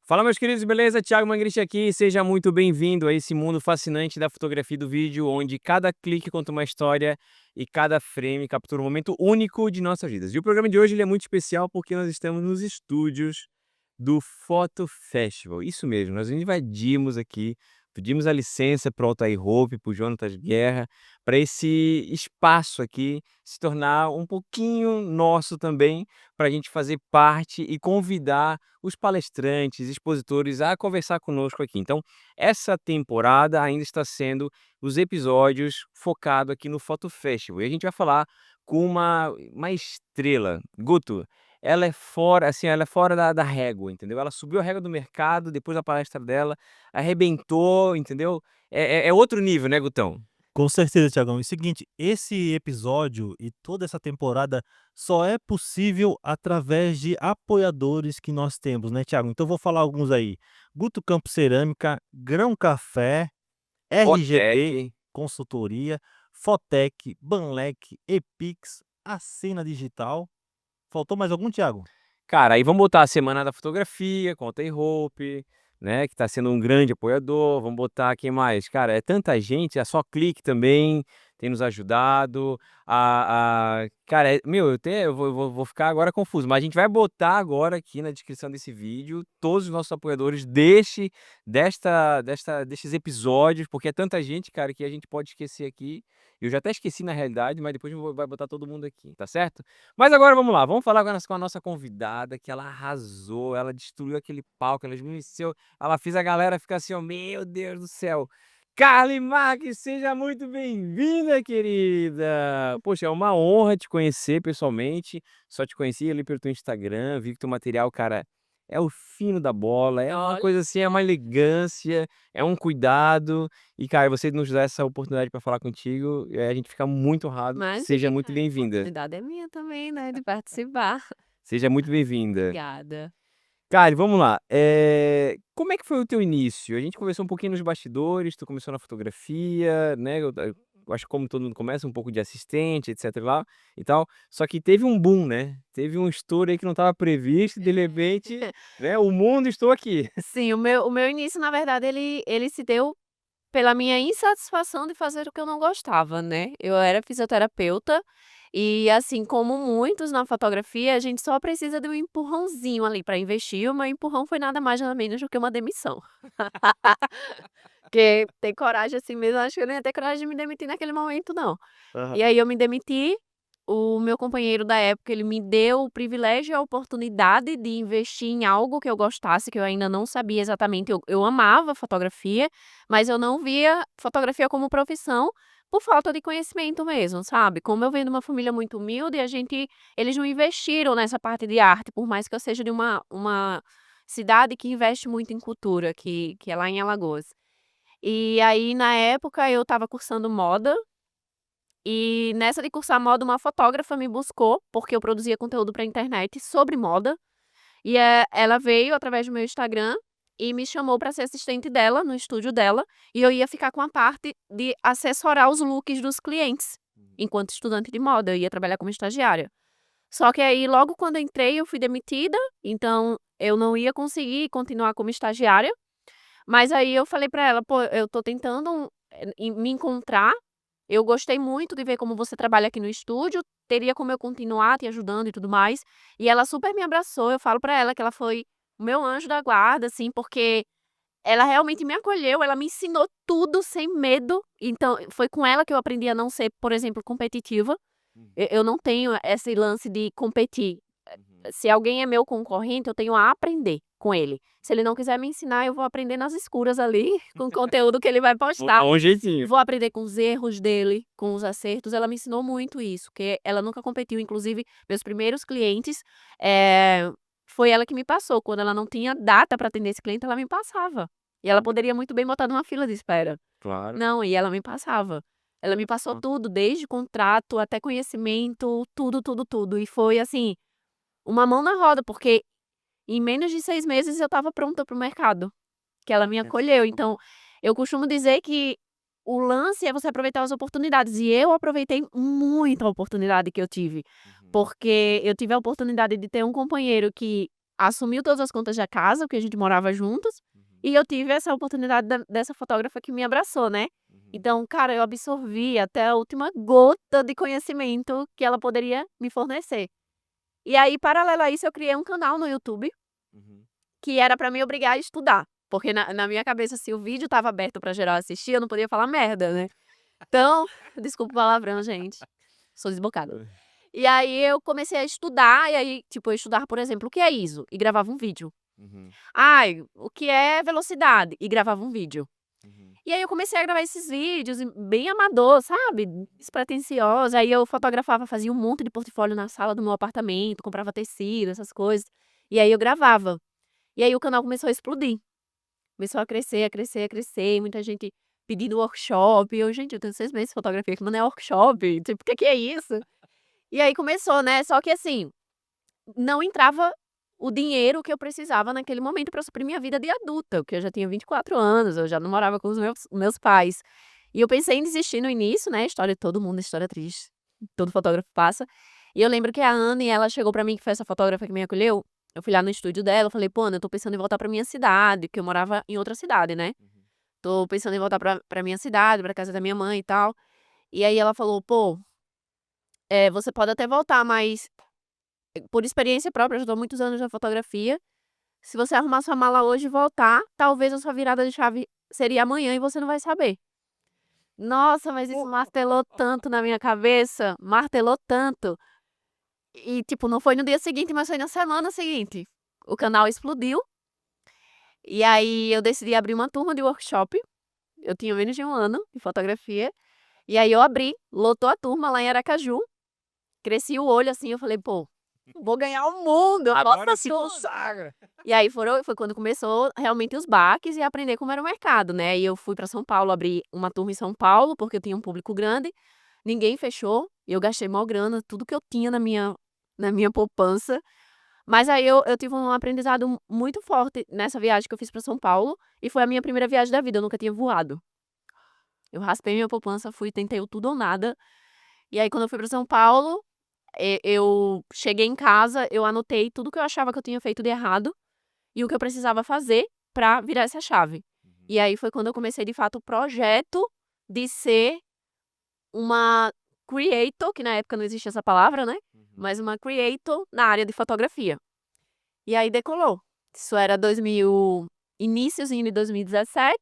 Fala, meus queridos, beleza? Thiago Mangrich aqui, seja muito bem-vindo a esse mundo fascinante da fotografia e do vídeo, onde cada clique conta uma história e cada frame captura um momento único de nossas vidas. E o programa de hoje ele é muito especial porque nós estamos nos estúdios do Photo Festival. Isso mesmo, nós invadimos aqui, pedimos a licença para o Altair Hope, para o Jonatas Guerra, para esse espaço aqui se tornar um pouquinho nosso também, para a gente fazer parte e convidar os palestrantes, expositores a conversar conosco aqui. Então, essa temporada ainda está sendo os episódios focado aqui no Photo Festival. E a gente vai falar com uma estrela. Guto, ela é fora, assim, ela é fora da régua, entendeu? Ela subiu a régua do mercado depois da palestra dela, arrebentou, entendeu? É outro nível, né, Gutão? Com certeza, Thiagão. E seguinte, esse episódio e toda essa temporada só é possível através de apoiadores que nós temos, né, Thiago? Então vou falar alguns aí. Guto Campo Cerâmica, Grão Café, RGB Fotec. Consultoria, Fotec, Banlec, Epix, Acena Digital. Faltou mais algum, Thiago? Cara, aí vamos botar a Semana da Fotografia com o Altair Hope, né, que tá sendo um grande apoiador. Vamos botar quem mais? Cara, é tanta gente, a Só Clique também tem nos ajudado. Cara, meu, eu vou ficar agora confuso, mas a gente vai botar agora aqui na descrição desse vídeo todos os nossos apoiadores destes episódios, porque é tanta gente, cara, que a gente pode esquecer aqui. Eu já até esqueci na realidade, mas depois vai botar todo mundo aqui, tá certo? Mas agora vamos lá, vamos falar com a nossa convidada, que ela arrasou, ela destruiu aquele palco, ela esmiuçou, ela fez a galera ficar assim, ó, meu Deus do céu. Carly Marques, seja muito bem-vinda, querida! Poxa, é uma honra te conhecer pessoalmente, só te conheci ali pelo teu Instagram, vi que teu material, cara, é o fino da bola, é uma Olha, coisa assim, é uma elegância, é um cuidado, e cara, você nos dá essa oportunidade para falar contigo, a gente fica muito honrado, seja imagina, muito a bem-vinda. oportunidade é minha também, né, de participar. Seja muito bem-vinda. Obrigada. Kari, vamos lá. Como é que foi o teu início? A gente conversou um pouquinho nos bastidores, tu começou na fotografia, né? Eu acho que como todo mundo começa, um pouco de assistente, etc lá e tal. Só que teve um boom, né? Teve um estouro aí que não estava previsto e de repente, né? O mundo estou aqui. Sim, o meu início, na verdade, ele se deu pela minha insatisfação de fazer o que eu não gostava, né. Eu era fisioterapeuta e, assim como muitos na fotografia, a gente só precisa de um empurrãozinho ali para investir, o meu empurrão foi nada mais nada menos do que uma demissão. Porque ter coragem assim mesmo, acho que eu não ia ter coragem de me demitir naquele momento não. Aham. E aí eu me demiti, o meu companheiro da época, ele me deu o privilégio e a oportunidade de investir em algo que eu gostasse, que eu ainda não sabia exatamente. Eu amava fotografia, mas eu não via fotografia como profissão, por falta de conhecimento mesmo, sabe. Como eu venho de uma família muito humilde, eles não investiram nessa parte de arte, por mais que eu seja de uma cidade que investe muito em cultura, que é lá em Alagoas. E aí, na época, eu estava cursando moda e nessa de cursar moda, uma fotógrafa me buscou, porque eu produzia conteúdo para internet sobre moda, e, ela veio através do meu Instagram e me chamou para ser assistente dela, no estúdio dela, e eu ia ficar com a parte de assessorar os looks dos clientes, enquanto estudante de moda, eu ia trabalhar como estagiária. Só que aí, logo quando eu entrei, eu fui demitida, então eu não ia conseguir continuar como estagiária, mas aí eu falei para ela: "Pô, eu tô tentando, me encontrar, eu gostei muito de ver como você trabalha aqui no estúdio, teria como eu continuar te ajudando e tudo mais". E ela super me abraçou, eu falo pra ela que ela foi o meu anjo da guarda, assim, porque ela realmente me acolheu, ela me ensinou tudo sem medo, então foi com ela que eu aprendi a não ser, por exemplo, competitiva. Uhum, Eu não tenho esse lance de competir. uhum. Se alguém é meu concorrente, eu tenho a aprender com ele. Se ele não quiser me ensinar, eu vou aprender nas escuras ali, com o conteúdo que ele vai Vou dar postar. um jeitinho. Vou aprender com os erros dele, com os acertos. Ela me ensinou muito isso, que ela nunca competiu, inclusive meus primeiros clientes, foi ela que me passou. Quando ela não tinha data para atender esse cliente, ela me passava. E ela poderia muito bem botar numa fila de espera. Claro. Não, e ela me passava. Ela me passou Hã. tudo, desde contrato até conhecimento, tudo, tudo, tudo. E foi assim, uma mão na roda, porque em menos de 6 meses eu estava pronta para o mercado, que ela me acolheu. Então, eu costumo dizer que o lance é você aproveitar as oportunidades, e eu aproveitei muito a oportunidade que eu tive, Uhum. porque eu tive a oportunidade de ter um companheiro que assumiu todas as contas da casa, porque a gente morava juntos, e eu tive essa oportunidade dessa fotógrafa que me abraçou, né? Então, cara, eu absorvi até a última gota de conhecimento que ela poderia me fornecer. E aí, paralelo a isso, eu criei um canal no YouTube, que era pra me obrigar a estudar. Porque na minha cabeça, se o vídeo tava aberto pra geral assistir, eu não podia falar merda, né? Então, desculpa o palavrão, gente. Sou desbocada. E aí eu comecei a estudar, e aí, tipo, eu estudava, por exemplo, o que é ISO? E gravava um vídeo. Ai, o que é velocidade? E gravava um vídeo. E aí eu comecei a gravar esses vídeos bem amador, sabe? Despretensiosos. Aí eu fotografava, fazia um monte de portfólio na sala do meu apartamento, comprava tecido, essas coisas. E aí eu gravava. E aí o canal começou a explodir. Começou a crescer, a crescer, a crescer. E muita gente pedindo workshop. E eu, gente, eu tenho 6 meses de fotografia, que não é workshop. Tipo, o que é isso? E aí começou, né? Só que assim, não entrava o dinheiro que eu precisava naquele momento para suprir minha vida de adulta, porque eu já tinha 24 anos, eu já não morava com os meus pais. E eu pensei em desistir no início, né? História de todo mundo, história triste. Todo fotógrafo passa. E eu lembro que a Anne, ela chegou pra mim, que foi essa fotógrafa que me acolheu. Eu fui lá no estúdio dela, eu falei, pô, Ana, eu tô pensando em voltar pra minha cidade, porque eu morava em outra cidade, né? Tô pensando em voltar pra minha cidade, pra casa da minha mãe e tal. E aí ela falou, pô, você pode até voltar, mas por experiência própria, eu já tô há muitos anos na fotografia. Se você arrumar sua mala hoje e voltar, talvez a sua virada de chave seria amanhã e você não vai saber. Nossa, mas isso martelou tanto na minha cabeça, martelou tanto. E, tipo, não foi no dia seguinte, mas foi na semana seguinte. O canal explodiu. E aí eu decidi abrir uma turma de workshop. Eu tinha menos de 1 ano de fotografia. E aí eu abri, lotou a turma lá em Aracaju. Cresci o olho assim, eu falei, pô, vou ganhar o mundo, Agora posso se tudo. consagra. E aí foi quando começou realmente os baques e aprender como era o mercado, né? E eu fui pra São Paulo, abri uma turma em São Paulo, porque eu tinha um público grande. Ninguém fechou, e eu gastei mó grana, tudo que eu tinha na minha poupança. Mas aí eu tive um aprendizado muito forte nessa viagem que eu fiz pra São Paulo, e foi a minha primeira viagem da vida, eu nunca tinha voado. Eu raspei minha poupança, fui, tentei o tudo ou nada. E aí quando eu fui pra São Paulo, eu cheguei em casa, eu anotei tudo que eu achava que eu tinha feito de errado e o que eu precisava fazer pra virar essa chave. E aí foi quando eu comecei, de fato, o projeto de ser uma creator, que na época não existia essa palavra, né? Mas uma creator na área de fotografia. E aí decolou. Isso era iniciozinho de 2017.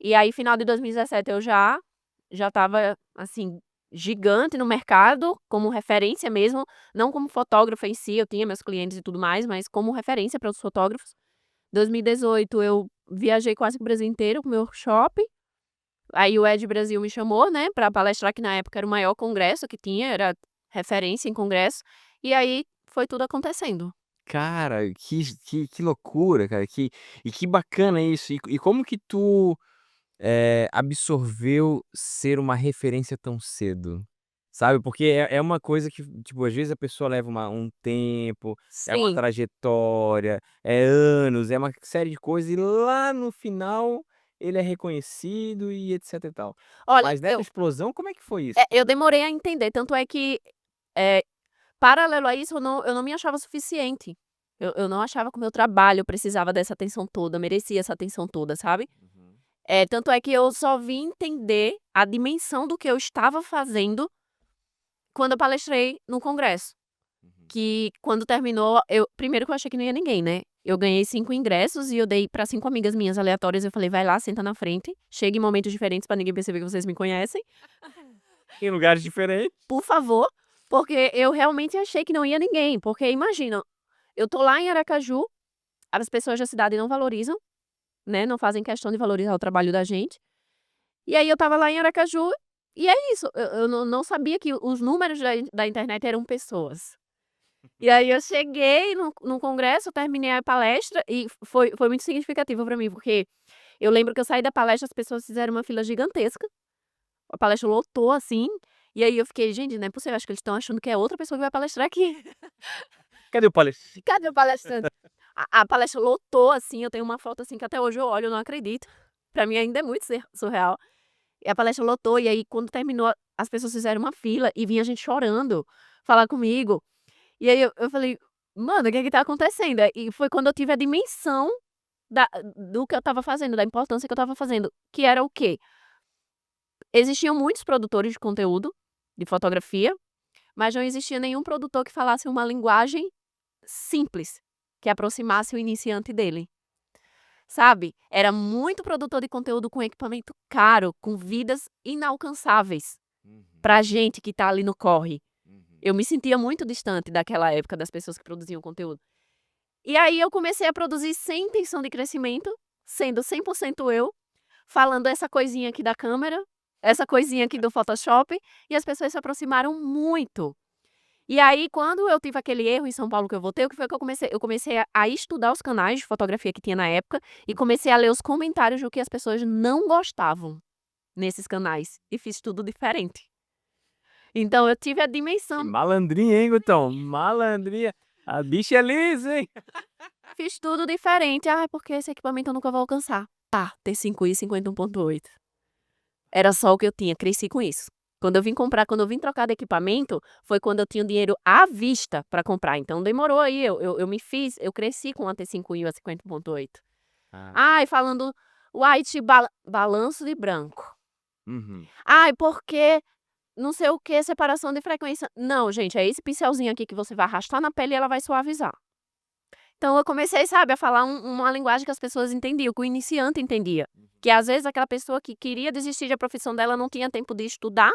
E aí, final de 2017, eu já estava, assim, gigante no mercado, como referência mesmo, não como fotógrafa em si, eu tinha meus clientes e tudo mais, mas como referência para os fotógrafos. 2018, eu viajei quase o Brasil inteiro com o meu workshop. Aí o Ed Brasil me chamou, né, para palestrar, que na época era o maior congresso que tinha, era referência em congresso. E aí foi tudo acontecendo. Cara, que loucura, cara. Que bacana isso. E como que tu absorveu ser uma referência tão cedo? Sabe, porque é uma coisa que, tipo, às vezes a pessoa leva um tempo, é uma Sim. trajetória, é anos, é uma série de coisas, e lá no final ele é reconhecido e etc e tal. Olha, Mas nessa explosão, como é que foi isso? eu demorei a entender, tanto é que, eh, paralelo a isso, eu não me achava suficiente. Eu não achava que o meu trabalho precisava dessa atenção toda, merecia essa atenção toda, sabe? Tanto é que eu só vim entender a dimensão do que eu estava fazendo quando eu palestrei no congresso. Que quando terminou, primeiro que eu achei que não ia ninguém, né? Eu ganhei 5 ingressos e eu dei pra 5 amigas minhas aleatórias. Eu falei, vai lá, senta na frente, chega em momentos diferentes pra ninguém perceber que vocês me conhecem, Em lugares diferentes. por favor. Porque eu realmente achei que não ia ninguém. Porque imagina, eu tô lá em Aracaju, as pessoas da cidade não valorizam, né? Não fazem questão de valorizar o trabalho da gente. E aí eu tava lá em Aracaju, e é isso. Eu não sabia que os números da internet eram pessoas. E aí eu cheguei no congresso, terminei a palestra e foi muito significativo pra mim, porque eu lembro que eu saí da palestra, as pessoas fizeram uma fila gigantesca, a palestra lotou, assim, e aí eu fiquei: "Gente, não é possível, acho que eles estão achando que é outra pessoa que vai palestrar aqui. Cadê o palestrante? Cadê o palestrante?" A palestra lotou, assim, eu tenho uma foto, assim, que até hoje eu olho, eu não acredito. Pra mim ainda é muito surreal. E a palestra lotou, e aí quando terminou, as pessoas fizeram uma fila e vinha gente chorando falar comigo. E aí eu falei: mano, o que é que tá acontecendo? E foi quando eu tive a dimensão do que eu estava fazendo, da importância que eu estava fazendo, que era o quê? Existiam muitos produtores de conteúdo, de fotografia, mas não existia nenhum produtor que falasse uma linguagem simples, que aproximasse o iniciante dele. Sabe? Era muito produtor de conteúdo com equipamento caro, com vidas inalcançáveis pra gente que tá ali no corre. Eu me sentia muito distante daquela época das pessoas que produziam conteúdo. E aí eu comecei a produzir sem intenção de crescimento, sendo 100% eu, falando essa coisinha aqui da câmera, essa coisinha aqui do Photoshop, e as pessoas se aproximaram muito. E aí, quando eu tive aquele erro em São Paulo que eu voltei, o que foi que eu comecei? Eu comecei a estudar os canais de fotografia que tinha na época e comecei a ler os comentários do que as pessoas não gostavam nesses canais. E fiz tudo diferente. Então, eu tive a Que dimensão. malandrinha, hein, Gutão? Malandrinha. A bicha é lisa, hein? Fiz tudo diferente. Ah, porque esse equipamento eu nunca vou alcançar. Tá, T5i 51.8. Era só o que eu tinha, cresci com isso. Quando eu vim trocar de equipamento, foi quando eu tinha o dinheiro à vista para comprar. Então demorou aí, eu cresci com a T5i a 50.8. Ai, falando white balanço de branco. Uhum. Ai, porque não sei o que, separação de frequência. Não, gente, é esse pincelzinho aqui que você vai arrastar na pele e ela vai suavizar. Então eu comecei, sabe, a falar uma linguagem que as pessoas entendiam, que o iniciante entendia. Que às vezes aquela pessoa que queria desistir da profissão dela não tinha tempo de estudar.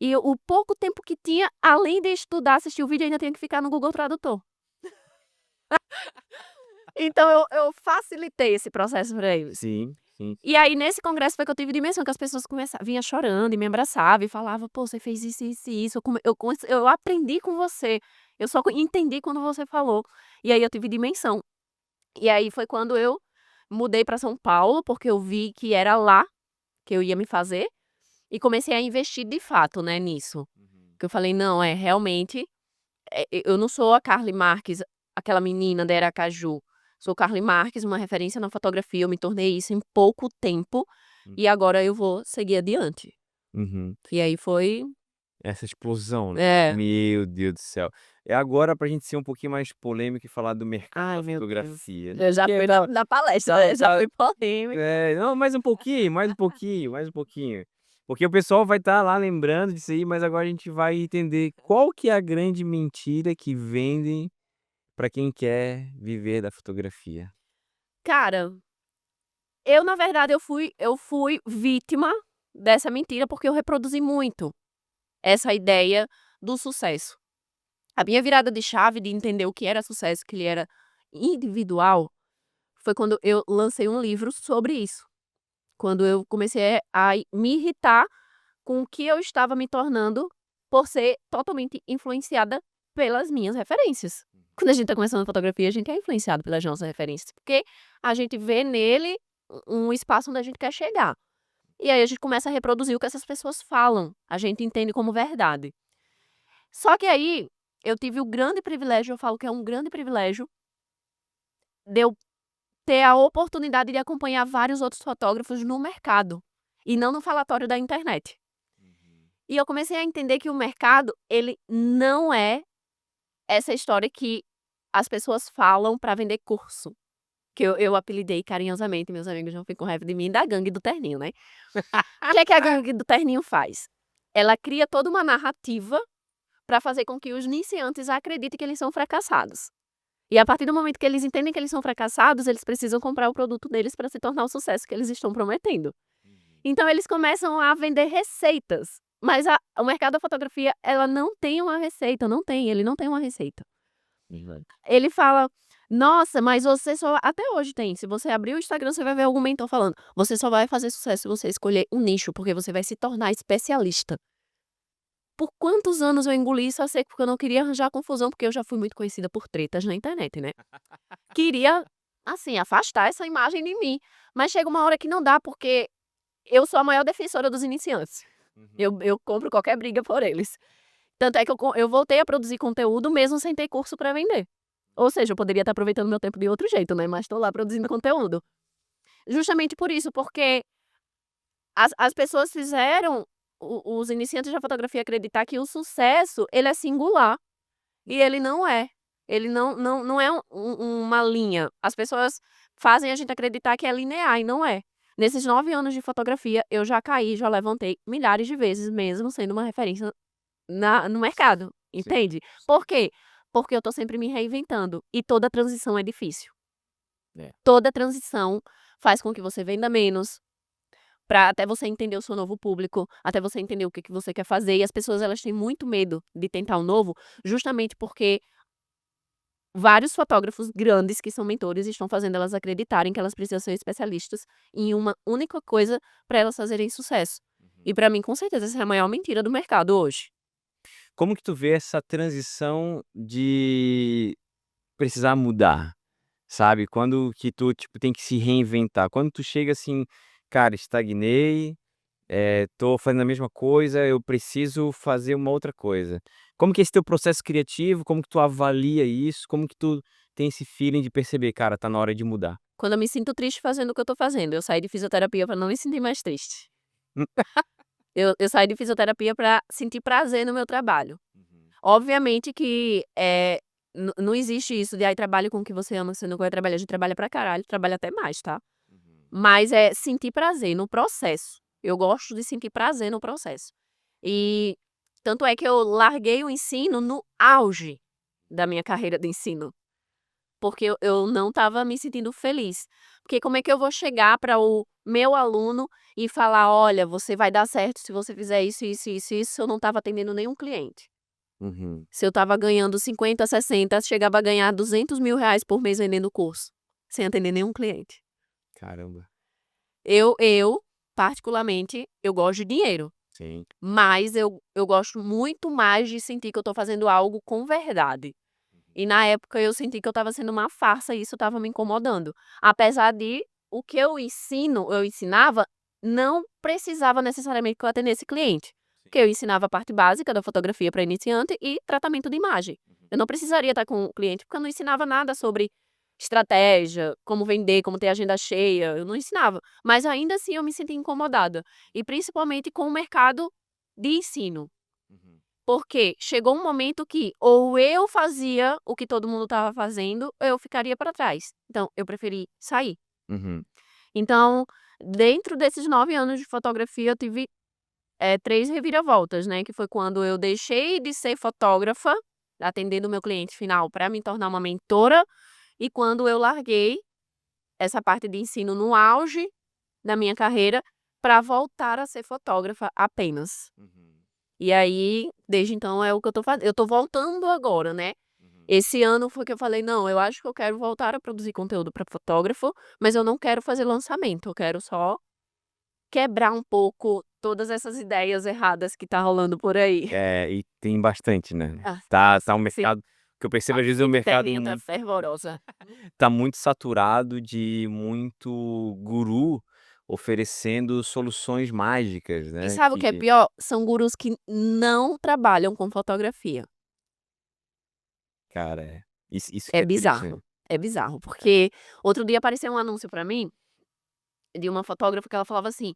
E o pouco tempo que tinha, além de estudar, assistir o vídeo, ainda tinha que ficar no Google Tradutor. Então eu facilitei esse processo para eles. Sim, sim. E aí, nesse congresso, foi que eu tive dimensão, que as pessoas vinham chorando e me abraçavam e falavam, pô, você fez isso, isso e isso. Eu aprendi com você. Eu só entendi quando você falou. E aí eu tive dimensão. E aí foi quando eu mudei para São Paulo, porque eu vi que era lá que eu ia me fazer. E comecei a investir de fato, né, nisso. Que eu falei, não, realmente, eu não sou a Carly Marques, aquela menina da Aracaju. Sou Carly Marques, uma referência na fotografia. Eu me tornei isso em pouco tempo. E agora eu vou seguir adiante. Uhum. E aí foi. Essa explosão, né? É. Meu Deus do céu. É agora pra gente ser um pouquinho mais polêmico e falar do mercado Ai, da meu Deus. fotografia. Eu já Que fui na palestra, tá- né? Já tá- fui polêmica. não, mais um pouquinho, mais um pouquinho, mais um pouquinho. Porque o pessoal vai estar lá lembrando disso aí, mas agora a gente vai entender qual que é a grande mentira que vendem pra quem quer viver da fotografia. Cara, na verdade, eu fui vítima dessa mentira porque eu reproduzi muito essa ideia do sucesso. A minha virada de chave de entender o que era sucesso, que ele era individual, foi quando eu lancei um livro sobre isso. Quando eu comecei a me irritar com o que eu estava me tornando por ser totalmente influenciada pelas minhas referências. Quando a gente está começando a fotografia, a gente é influenciado pelas nossas referências, porque a gente vê nele um espaço onde a gente quer chegar. E aí a gente começa a reproduzir o que essas pessoas falam, a gente entende como verdade. Só que aí eu tive o grande privilégio, eu falo que é um grande privilégio, de eu ter a oportunidade de acompanhar vários outros fotógrafos no mercado e não no falatório da internet. E eu comecei a entender que o mercado, ele não é essa história que as pessoas falam para vender curso. Que eu apelidei carinhosamente, meus amigos já ficam com raiva de mim, da gangue do terninho, né? O que é que a gangue do terninho faz? Ela cria toda uma narrativa para fazer com que os iniciantes acreditem que eles são fracassados. E a partir do momento que eles entendem que eles são fracassados, eles precisam comprar o produto deles para se tornar o sucesso que eles estão prometendo. Então eles começam a vender receitas. Mas o mercado da fotografia, ela não tem uma receita, ele não tem uma receita. Ele fala, nossa, mas você só... Até hoje tem, se você abrir o Instagram, você vai ver algum mentor falando, você só vai fazer sucesso se você escolher um nicho, porque você vai se tornar especialista. Por quantos anos eu engoli isso a seco, porque eu não queria arranjar confusão, porque eu já fui muito conhecida por tretas na internet, né? Queria, assim, afastar essa imagem de mim. Mas chega uma hora que não dá, porque eu sou a maior defensora dos iniciantes. Eu compro qualquer briga por eles. Tanto é que eu voltei a produzir conteúdo mesmo sem ter curso para vender. Ou seja, eu poderia estar aproveitando meu tempo de outro jeito, né? Mas estou lá produzindo conteúdo. Justamente por isso, porque as pessoas fizeram os iniciantes da fotografia acreditar que o sucesso, ele é singular. E ele não é. Ele não é uma linha. As pessoas fazem a gente acreditar que é linear e não é. Nesses 9 anos de fotografia, eu já caí, já levantei milhares de vezes, mesmo sendo uma referência no mercado, Sim. entende? Por quê? Porque eu tô sempre me reinventando e toda transição é difícil. É. Toda transição faz com que você venda menos, pra até você entender o seu novo público, até você entender o que você quer fazer. E as pessoas, elas têm muito medo de tentar o novo, justamente porque vários fotógrafos grandes que são mentores estão fazendo elas acreditarem que elas precisam ser especialistas em uma única coisa para elas fazerem sucesso. E para mim, com certeza, essa é a maior mentira do mercado hoje. Como que tu vê essa transição de precisar mudar, sabe? Quando que tu, tipo, tem que se reinventar? Quando tu chega assim: "Cara, estagnei, tô fazendo a mesma coisa, eu preciso fazer uma outra coisa". Como que é esse teu processo criativo? Como que tu avalia isso? Como que tu tem esse feeling de perceber: "Cara, tá na hora de mudar"? Quando eu me sinto triste fazendo o que eu tô fazendo, eu saí de fisioterapia para não me sentir mais triste. Eu saí de fisioterapia para sentir prazer no meu trabalho. Obviamente que não existe isso de "ai, trabalhe com o que você ama, você não vai trabalhar". A gente trabalha pra caralho, trabalha até mais, tá. Mas é sentir prazer no processo. Eu gosto de sentir prazer no processo. E tanto é que eu larguei o ensino no auge da minha carreira de ensino, porque eu não estava me sentindo feliz. Porque como é que eu vou chegar para o meu aluno e falar: "Olha, você vai dar certo se você fizer isso, isso, isso, isso", se eu não estava atendendo nenhum cliente. Uhum. Se eu estava ganhando 50, 60, chegava a ganhar R$ 200.000 por mês vendendo curso, sem atender nenhum cliente. Caramba. Eu, particularmente, eu gosto de dinheiro, Sim. mas eu gosto muito mais de sentir que eu tô fazendo algo com verdade. E na época eu senti que eu estava sendo uma farsa e isso estava me incomodando. Apesar de o que eu ensinava, não precisava necessariamente que eu atendesse cliente. Porque eu ensinava a parte básica da fotografia para iniciante e tratamento de imagem. Eu não precisaria estar com o cliente, porque eu não ensinava nada sobre estratégia, como vender, como ter agenda cheia, eu não ensinava. Mas ainda assim eu me senti incomodada. E principalmente com o mercado de ensino. Porque chegou um momento que ou eu fazia o que todo mundo estava fazendo, ou eu ficaria para trás. Então, eu preferi sair. Uhum. Então, dentro desses 9 anos de fotografia, eu tive 3 reviravoltas, né? Que foi quando eu deixei de ser fotógrafa, atendendo o meu cliente final, para me tornar uma mentora, e quando eu larguei essa parte de ensino no auge da minha carreira, para voltar a ser fotógrafa apenas. E aí, desde então, é o que eu tô fazendo. Eu tô voltando agora, né? Esse ano foi que eu falei: "Não, eu acho que eu quero voltar a produzir conteúdo para fotógrafo, mas eu não quero fazer lançamento, eu quero só quebrar um pouco todas essas ideias erradas que tá rolando por aí". É, e tem bastante, né. Ah, Tá um sim, mercado que eu percebo a às vezes o mercado internet tá fervorosa. tá muito saturado de muito guru oferecendo soluções mágicas, E né, sabe o que é que pior? São gurus que não trabalham com fotografia. cara, isso É que é triste, né. bizarro, porque outro dia apareceu um anúncio pra mim, de uma fotógrafa que ela falava assim: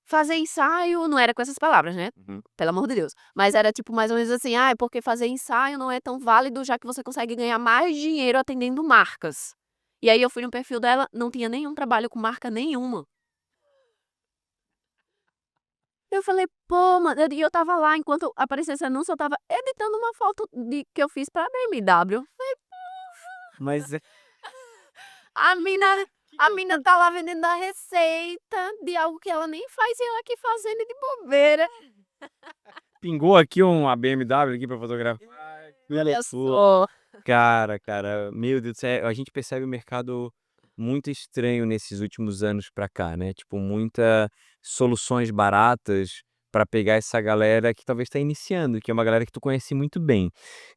"Fazer ensaio", não era com essas palavras, né, Uhum. pelo amor de Deus, mas era tipo mais ou menos assim: "Ai, porque fazer ensaio não é tão válido, já que você consegue ganhar mais dinheiro atendendo marcas". E aí eu fui no perfil dela, não tinha nenhum trabalho com marca nenhuma. Eu falei: "Pô, mano", e eu estava lá, enquanto aparecia esse anúncio, eu estava editando uma foto de que eu fiz pra BMW. Mas é A mina a mina tá lá vendendo a receita de algo que ela nem faz e eu aqui fazendo de bobeira. pingou aqui uma BMW aqui pra fotografar, que Olha loucura. só. Cara, meu Deus do céu, a gente percebe o mercado muito estranho nesses últimos anos pra cá, né, tipo, muita soluções baratas pra pegar essa galera que talvez tá iniciando, que é uma galera que tu conhece muito bem.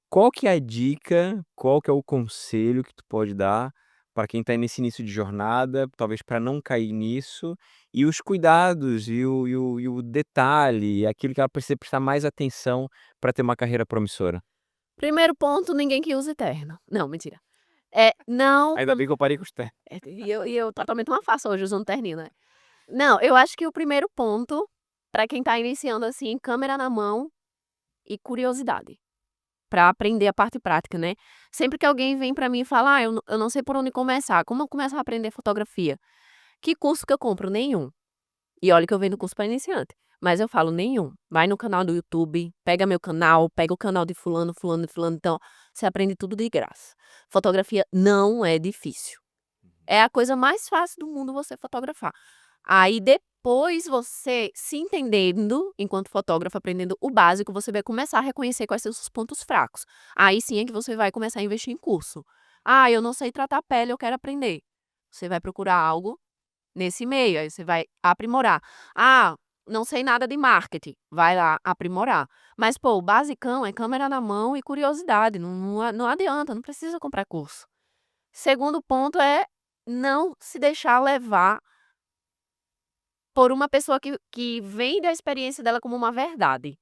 Qual que é a dica, qual que é o conselho que tu pode dar para quem tá nesse início de jornada, talvez para não cair nisso, e os cuidados e o detalhe, aquilo que ela precisa prestar mais atenção para ter uma carreira promissora? Primeiro ponto, ninguém que use terno. Não, mentira. Não, Ainda bem que eu parei com os ternos. e eu totalmente uma farsa hoje usando terninho, né. Não, eu acho que o primeiro ponto, pra quem tá iniciando, assim, câmera na mão e curiosidade. pra aprender a parte prática, né. Sempre que alguém vem pra mim e fala: "Ah, eu não sei por onde começar, como eu começo a aprender fotografia?". Que curso que eu compro? Nenhum. E olha que eu vendo curso pra iniciante, mas eu falo: "Nenhum". Vai no canal do YouTube, pega meu canal, pega o canal de fulano, fulano e fulano, então você aprende tudo de graça. Fotografia não é difícil. É a coisa mais fácil do mundo você fotografar. Aí depois você se entendendo, enquanto fotógrafo, aprendendo o básico, você vai começar a reconhecer quais são os seus pontos fracos. Aí sim é que você vai começar a investir em curso. "Ah, eu não sei tratar a pele, eu quero aprender". Você vai procurar algo nesse meio, aí você vai aprimorar. "Ah, não sei nada de marketing", vai lá aprimorar. Mas, pô, o basicão é câmera na mão e curiosidade, não adianta, não precisa comprar curso. Segundo ponto é não se deixar levar por uma pessoa que vende a experiência dela como uma verdade,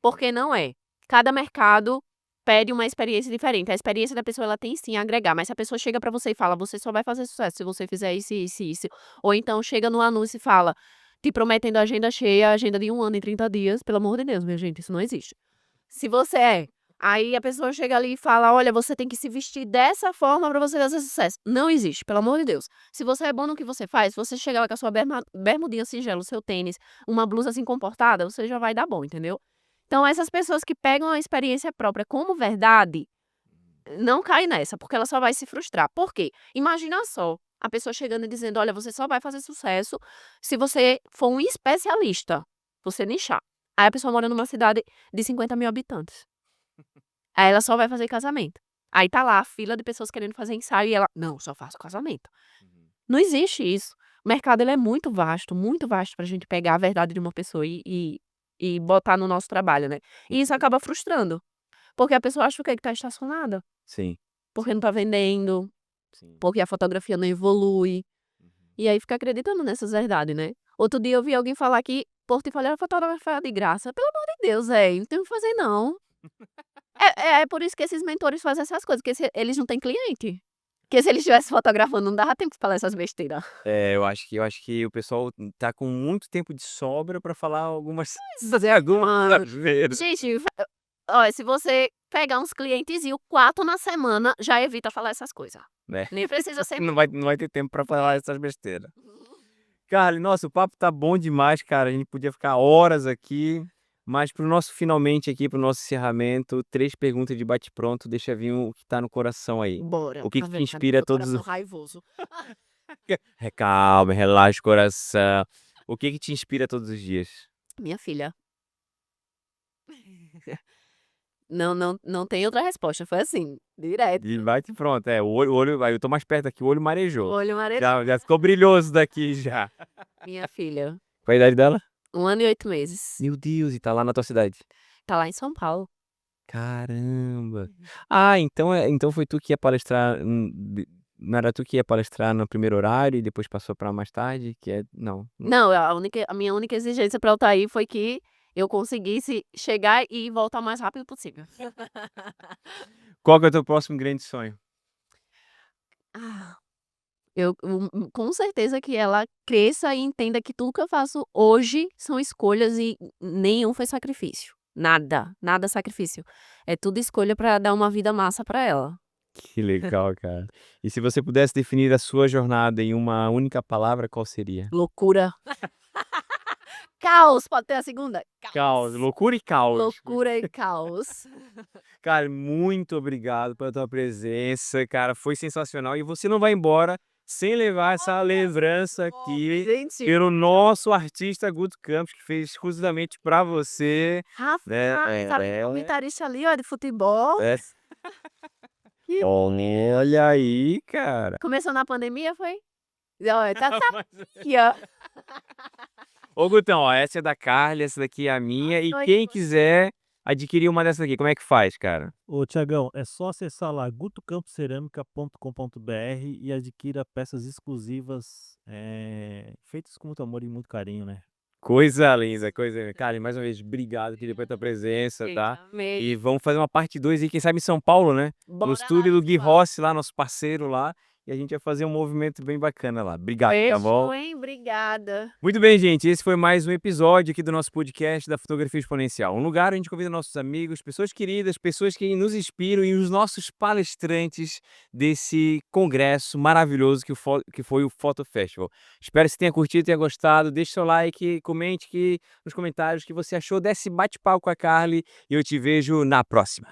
porque não é. Cada mercado pede uma experiência diferente. A experiência da pessoa, ela tem sim a agregar, mas se a pessoa chega pra você e fala: "Você só vai fazer sucesso se você fizer isso, isso e isso", ou então chega no anúncio e fala, te prometendo agenda cheia, agenda de 1 ano em 30 dias, pelo amor de Deus, minha gente, isso não existe. Se você aí a pessoa chega ali e fala: "Olha, você tem que se vestir dessa forma pra você fazer sucesso". Não existe, pelo amor de Deus. Se você é bom no que você faz, se você chegar lá com a sua bermudinha singela, o seu tênis, uma blusa assim comportada, você já vai dar bom, entendeu? Então essas pessoas que pegam a experiência própria como verdade, não cai nessa, porque ela só vai se frustrar. Por quê? Imagina só, a pessoa chegando e dizendo: "Olha, você só vai fazer sucesso se você for um especialista, você nichar". Aí a pessoa mora numa cidade de 50.000 habitantes. Aí ela só vai fazer casamento. Aí tá lá a fila de pessoas querendo fazer ensaio e ela: "Não, só faço casamento". Não existe isso. O mercado ele é muito vasto pra gente pegar a verdade de uma pessoa e botar no nosso trabalho, né. E isso acaba frustrando, porque a pessoa acha o quê? Que tá estacionada, Sim, porque não tá vendendo, sim. porque a fotografia não evolui, e aí fica acreditando nessas verdades, né. Outro dia eu vi alguém falar que portfólio fotografia de graça. Pelo amor de Deus, véi, não tem o que fazer não. É por isso que esses mentores fazem essas coisas, porque eles não têm cliente. Porque se eles estivessem fotografando, não dava tempo de falar essas besteira. Eu acho que o pessoal tá com muito tempo de sobra pra falar algumas fazer algumas Mano, asneiras. gente, olha, se você pegar uns clientezinho 4 na semana, já evita falar essas coisas. Né, Nem precisa ser não vai ter tempo pra falar essas besteiras. Carly, nossa, o papo tá bom demais, cara, a gente podia ficar horas aqui, mas para o nosso finalmente aqui, para o nosso encerramento, 3 perguntas de bate-pronto, deixa vir o que tá no coração aí. Bora, O que que Ave te Maria, inspira meu todos coração os raivoso. calma, relaxa o coração. O que que te inspira todos os dias? Minha filha. Não tem outra resposta, foi assim, direto. De bate-pronto, o olho vai eu tô mais perto aqui, o olho O marejou. olho marejou. Já ficou brilhoso daqui já. Minha filha, Qual a idade dela? 1 ano e 8 meses. Meu Deus, e tá lá na tua cidade? Tá lá em São Paulo. Caramba. Ah, então foi tu que ia palestrar, não era tu que ia palestrar no primeiro horário e depois passou pra mais tarde, não. Não, a minha única exigência pra eu estar aí foi que eu conseguisse chegar e voltar o mais rápido possível. Qual que é o teu próximo grande sonho? Ah, com certeza que ela cresça e entenda que tudo que eu faço hoje são escolhas e nenhum foi sacrifício. Nada, nada sacrifício. É tudo escolha pra dar uma vida massa pra ela. Que legal, cara. E se você pudesse definir a sua jornada em uma única palavra, qual seria? Loucura. Caos, pode ter a segunda? Caos, Caos. loucura e caos. Loucura e caos. Cara, muito obrigado pela tua presença, cara, foi sensacional. E você não vai embora sem levar essa lembrança aqui Gente, pelo nosso artista Guto Campos, que fez exclusivamente pra você, Rafa, né. sabe o comentarista ali, ó, de futebol? É. Que Olha aí, cara. começou na pandemia, foi? Olha, tá aqui, ó. Ô Gutão, ó, essa é da Carly, essa daqui é a minha, e Ai, quem quiser adquirir uma dessa aqui, como é que faz, cara? Ô Tiagão, é só acessar lá gutocampoceramica.com.br e adquira peças exclusivas, feitas com muito amor e muito carinho, né. Coisa linda, coisa Carly, mais uma vez, obrigado aqui pela tua presença, gente, tá? amei. E vamos fazer uma parte 2 aí, quem sabe em São Paulo, né? No Bora lá estúdio do no Gui São Paulo. Rossi lá, nosso parceiro lá, e a gente vai fazer um movimento bem bacana lá. Obrigado, tá Fechou, bom? hein? Obrigada. Muito bem, gente. Esse foi mais um episódio aqui do nosso podcast da Fotografia Exponencial. Um lugar onde a gente convida nossos amigos, pessoas queridas, pessoas que nos inspiram e os nossos palestrantes desse congresso maravilhoso que foi o Photo Festival. Espero que você tenha curtido, tenha gostado. Deixe seu like, comente aqui nos comentários o que você achou desse bate-papo com a Carly e eu te vejo na próxima.